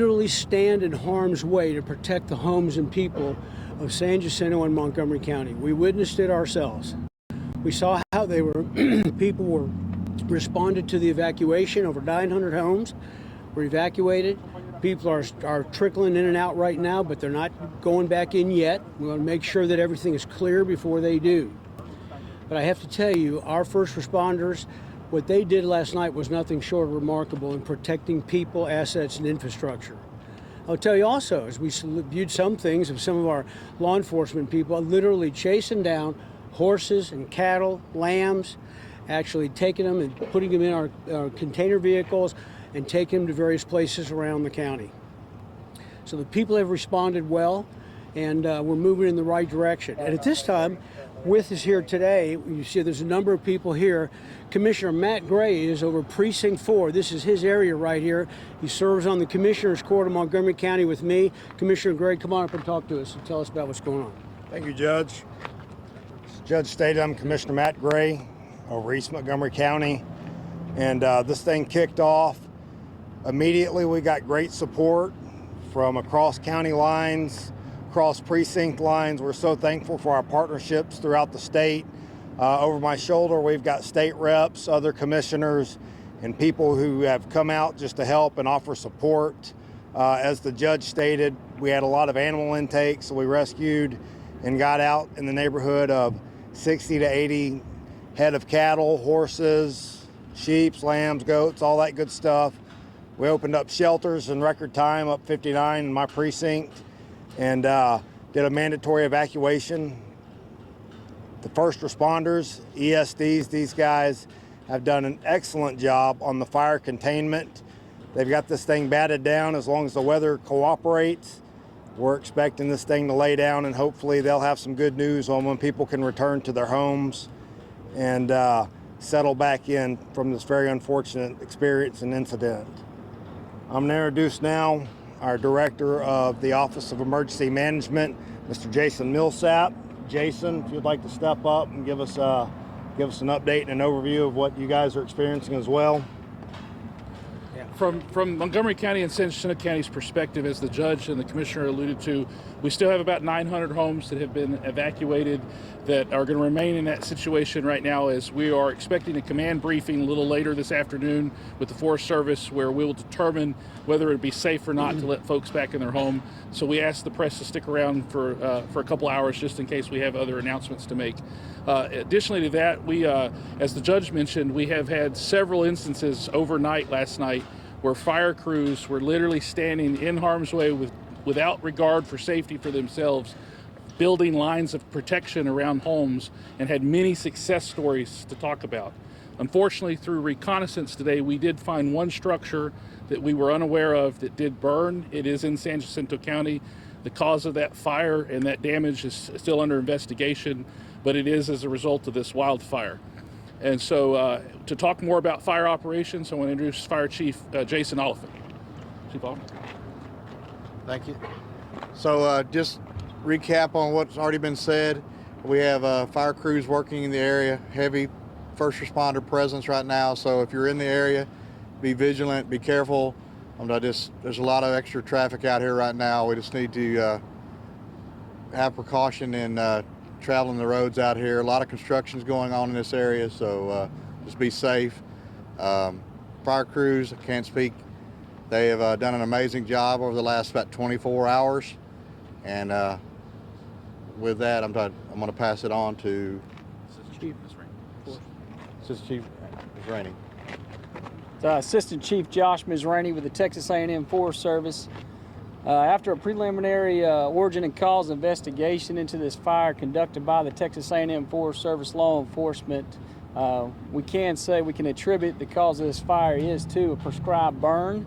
literally stand in harm's way to protect the homes and people of San Jacinto and Montgomery County. We witnessed it ourselves. We saw how people were responded to the evacuation. Over 900 homes were evacuated. People are trickling in and out right now, but they're not going back in yet. We want to make sure that everything is clear before they do. But I have to tell you, our first responders, what they did last night was nothing short of remarkable in protecting people, assets, and infrastructure. I'll tell you also, as we viewed some things of some of our law enforcement people, literally chasing down horses and cattle, lambs, actually taking them and putting them in our container vehicles and taking them to various places around the county. So the people have responded well, and we're moving in the right direction. And at this time, with us here today, you see there's a number of people here. Commissioner Matt Gray is over Precinct 4. This is his area right here. He serves on the Commissioner's Court of Montgomery County with me. Commissioner Gray, come on up and talk to us and tell us about what's going on. Thank you, Judge. As Judge stated, I'm Commissioner Matt Gray over East Montgomery County. And this thing kicked off. Immediately, we got great support from across county lines, across precinct lines. We're so thankful for our partnerships throughout the state. Over my shoulder, we've got state reps, other commissioners, and people who have come out just to help and offer support. As the judge stated, we had a lot of animal intake, so we rescued and got out in the neighborhood of 60 to 80 head of cattle, horses, sheep, lambs, goats, all that good stuff. We opened up shelters in record time, up 59 in my precinct, and did a mandatory evacuation. The first responders, ESDs, these guys have done an excellent job on the fire containment. They've got this thing batted down as long as the weather cooperates. We're expecting this thing to lay down, and hopefully they'll have some good news on when people can return to their homes and settle back in from this very unfortunate experience and incident. I'm going to introduce now our Director of the Office of Emergency Management, Mr. Jason Millsap. Jason, if you'd like to step up and give us an update and an overview of what you guys are experiencing as well. From Montgomery County and San Jacinto County's perspective, as the judge and the commissioner alluded to, we still have about 900 homes that have been evacuated that are going to remain in that situation right now, as we are expecting a command briefing a little later this afternoon with the Forest Service, where we will determine whether it would be safe or not to let folks back in their home. So we asked the press to stick around for a couple hours just in case we have other announcements to make. Additionally to that, we, as the judge mentioned, we have had several instances overnight last night where fire crews were literally standing in harm's way without regard for safety for themselves, building lines of protection around homes, and had many success stories to talk about. Unfortunately, through reconnaissance today, we did find one structure that we were unaware of that did burn. It is in San Jacinto County. The cause of that fire and that damage is still under investigation, but it is as a result of this wildfire. And so to talk more about fire operations, I want to introduce Fire Chief Jason Oliphant. Chief Oliphant. Thank you. So just recap on what's already been said. We have fire crews working in the area, heavy first responder presence right now. So if you're in the area, be vigilant, be careful. There's a lot of extra traffic out here right now. We just need to have precaution in traveling the roads out here. A lot of construction's going on in this area, so just be safe. Fire crews, I can't speak. They have done an amazing job over the last about 24 hours. And with that, I'm going to pass it on to Assistant Chief Mizrahi. Assistant Chief Josh Mizrahi with the Texas A&M Forest Service. After a preliminary origin and cause investigation into this fire conducted by the Texas A&M Forest Service law enforcement, we can say we can attribute the cause of this fire is to a prescribed burn.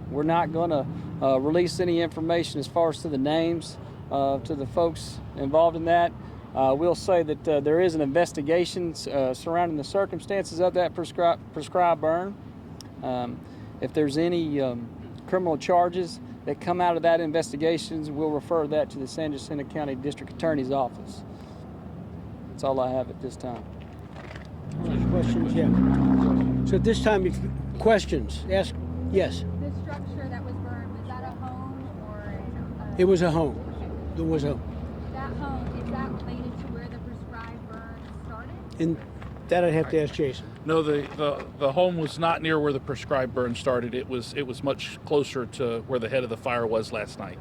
We're not going to release any information as far as to the names to the folks involved in that. We'll say that there is an investigation surrounding the circumstances of that prescribed burn. If there's any criminal charges that come out of that investigation, we'll refer that to the San Jacinto County District Attorney's Office. That's all I have at this time. Questions? Yeah. So at this time, if questions, ask. Yes. This structure that was burned, was that a home or It was a home. It was a, that home, is that related to where the prescribed burn started? and that I'd have to ask Jason. No, the home was not near where the prescribed burn started. It was much closer to where the head of the fire was last night.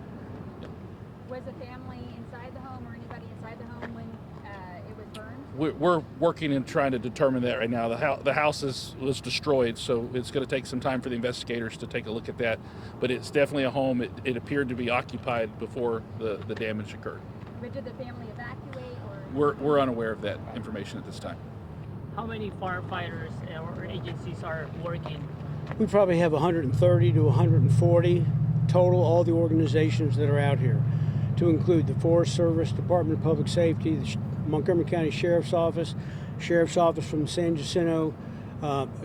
Was the family inside the home or anybody inside the home when it was burned? We're working and trying to determine that right now. The house was destroyed, so it's going to take some time for the investigators to take a look at that. But it's definitely a home. It appeared to be occupied before the damage occurred. But did the family evacuate or? We're unaware of that information at this time. How many firefighters or agencies are working? We probably have 130 to 140 total, all the organizations that are out here, to include the Forest Service, Department of Public Safety, the Montgomery County Sheriff's Office from San Jacinto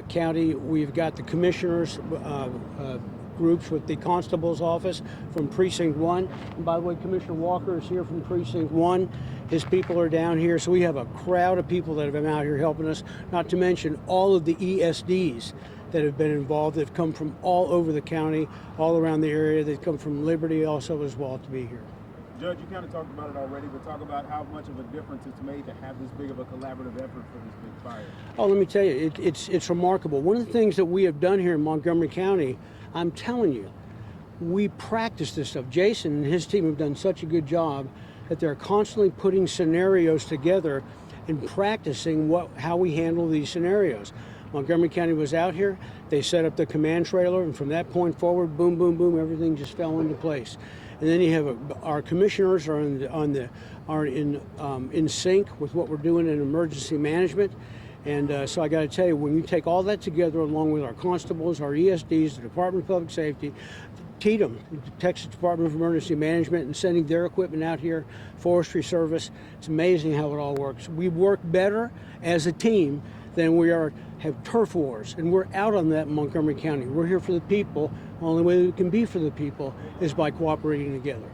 County. We've got the commissioners groups with the Constable's Office from Precinct 1. And by the way, Commissioner Walker is here from Precinct 1. His people are down here, so we have a crowd of people that have been out here helping us, not to mention all of the ESDs that have been involved. They've come from all over the county, all around the area. They've come from Liberty also as well to be here. Judge, you kind of talked about it already, but talk about how much of a difference it's made to have this big of a collaborative effort for this big fire. Oh, let me tell you, it's remarkable. One of the things that we have done here in Montgomery County, I'm telling you, we practice this stuff. Jason and his team have done such a good job that they're constantly putting scenarios together and practicing how we handle these scenarios. Montgomery County was out here, they set up the command trailer, and from that point forward, boom, boom, boom, everything just fell into place. And then you have our commissioners are in sync with what we're doing in emergency management. And so I got to tell you, when you take all that together, along with our constables, our ESDs, the Department of Public Safety, TDM, the Texas Department of Emergency Management, and sending their equipment out here, Forestry Service, it's amazing how it all works. We work better as a team than we have turf wars, and we're out on that in Montgomery County. We're here for the people. The only way we can be for the people is by cooperating together.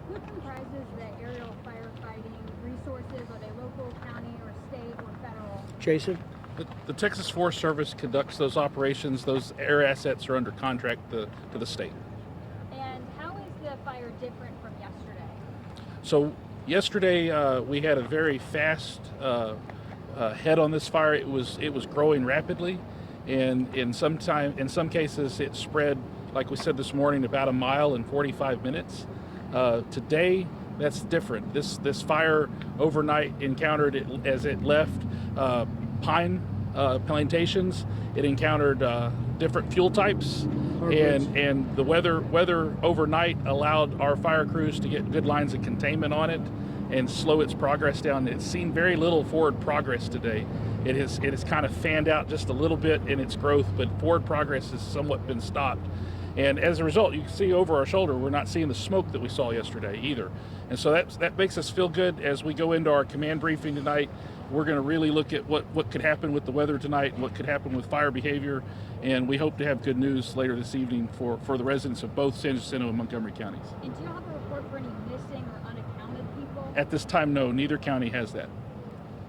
What comprises the aerial firefighting resources? Are they local, county, or state, or federal? Jason? The Texas Forest Service conducts those operations. Those air assets are under contract to the state. And how is the fire different from yesterday? So yesterday we had a very fast head on this fire. It was growing rapidly, and in some cases it spread, like we said this morning, about a mile in 45 minutes. Today that's different. This fire overnight encountered it as it left pine plantations. It encountered different fuel types, and the weather overnight allowed our fire crews to get good lines of containment on it and slow its progress down. It's seen very little forward progress today. It has kind of fanned out just a little bit in its growth, but forward progress has somewhat been stopped. And as a result, you can see over our shoulder, we're not seeing the smoke that we saw yesterday either. And so that makes us feel good as we go into our command briefing tonight. We're going to really look at what could happen with the weather tonight and what could happen with fire behavior. And we hope to have good news later this evening for the residents of both San Jacinto and Montgomery counties. And do you have a report for any missing or unaccounted people? At this time, no, neither county has that.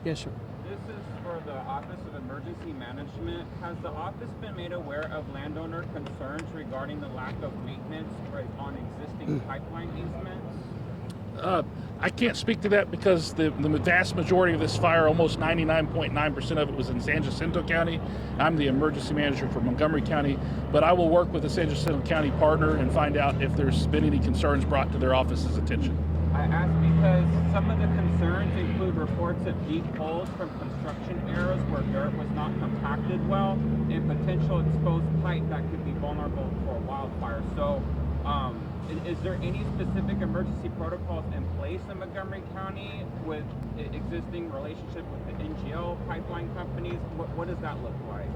Yes, sir. This is for the Office of Emergency Management. Has the office been made aware of landowner concerns regarding the lack of maintenance on existing pipeline easements? I can't speak to that because the vast majority of this fire, almost 99.9% of it, was in San Jacinto County. I'm the emergency manager for Montgomery County, but I will work with the San Jacinto County partner and find out if there's been any concerns brought to their office's attention. I ask because some of the concerns include reports of deep holes from construction areas where dirt was not compacted well and potential exposed pipe that could be vulnerable for wildfire. So, is there any specific emergency protocols in place in Montgomery County with existing relationship with the NGL pipeline companies? What does that look like?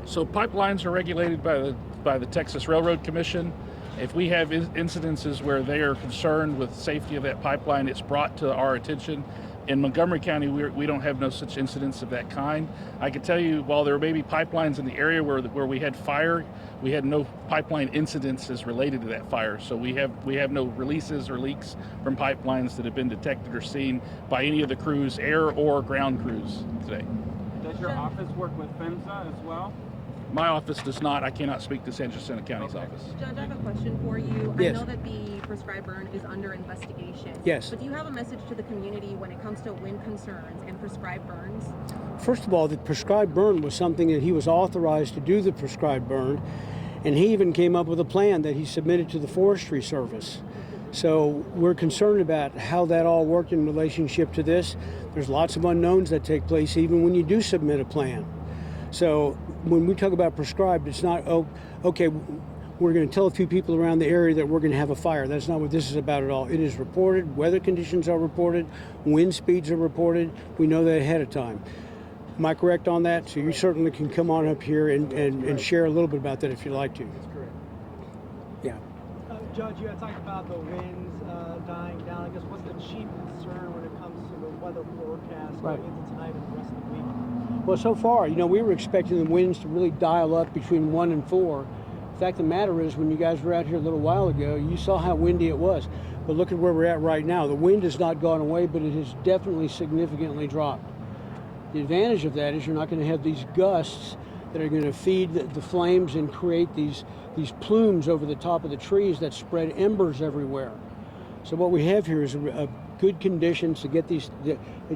So pipelines are regulated by the Texas Railroad Commission. If we have incidences where they are concerned with safety of that pipeline, it's brought to our attention. In Montgomery County, we don't have no such incidents of that kind. I can tell you, while there may be pipelines in the area where we had fire, we had no pipeline incidences related to that fire. So we have no releases or leaks from pipelines that have been detected or seen by any of the crews, air or ground crews today. Does your office work with PHMSA as well? My office does not. I cannot speak to San Jacinto County's office. Judge, I have a question for you. Yes. I know that the prescribed burn is under investigation. Yes. But do you have a message to the community when it comes to wind concerns and prescribed burns? First of all, the prescribed burn was something that he was authorized to do the prescribed burn, and he even came up with a plan that he submitted to the Forestry Service. So we're concerned about how that all worked in relationship to this. There's lots of unknowns that take place even when you do submit a plan. So when we talk about prescribed, it's not, oh, okay, we're going to tell a few people around the area that we're going to have a fire. That's not what this is about at all. It is reported, weather conditions are reported, wind speeds are reported. We know that ahead of time. Am I correct on that? So you certainly can come on up here and share a little bit about that if you'd like to. That's correct. Yeah. Judge, you had talked about the winds dying down. I guess what's the chief concern when it comes to the weather forecast going into tonight and the rest of the week? Well, so far, we were expecting the winds to really dial up between 1 and 4. The fact of the matter is, when you guys were out here a little while ago, you saw how windy it was. But look at where we're at right now. The wind has not gone away, but it has definitely significantly dropped. The advantage of that is you're not going to have these gusts that are going to feed the flames and create these plumes over the top of the trees that spread embers everywhere. So what we have here is a good conditions to get these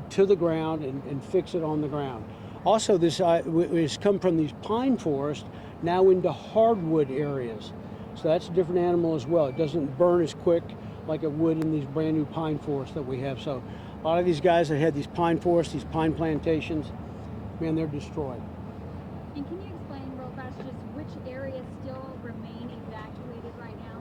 to the ground and fix it on the ground. Also, this has come from these pine forests now into hardwood areas. So that's a different animal as well. It doesn't burn as quick like it would in these brand new pine forests that we have. So a lot of these guys that had these pine forests, these pine plantations, man, they're destroyed. And can you explain real fast just which areas still remain evacuated right now?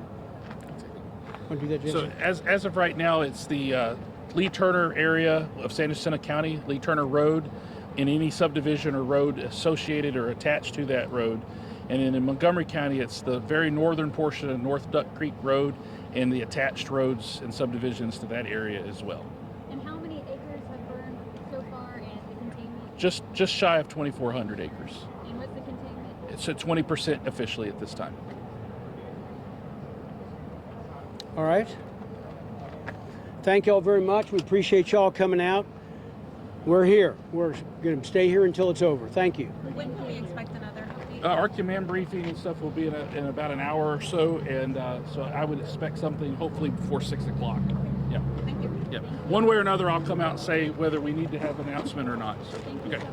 Want to do that, So Jason? as of right now, it's the Lee Turner area of San Jacinto County, Lee Turner Road, and any subdivision or road associated or attached to that road. And then in Montgomery County, it's the very northern portion of North Duck Creek Road and the attached roads and subdivisions to that area as well. And how many acres have burned so far and the containment? Just shy of 2,400 acres. And what's the containment? It's at 20% officially at this time. All right. Thank y'all very much. We appreciate y'all coming out. We're here. We're going to stay here until it's over. Thank you. When can we expect another update? Our command briefing and stuff will be in about an hour or so, and so I would expect something hopefully before 6 o'clock. Yeah. Thank you. Yeah. One way or another, I'll come out and say whether we need to have an announcement or not. So, okay.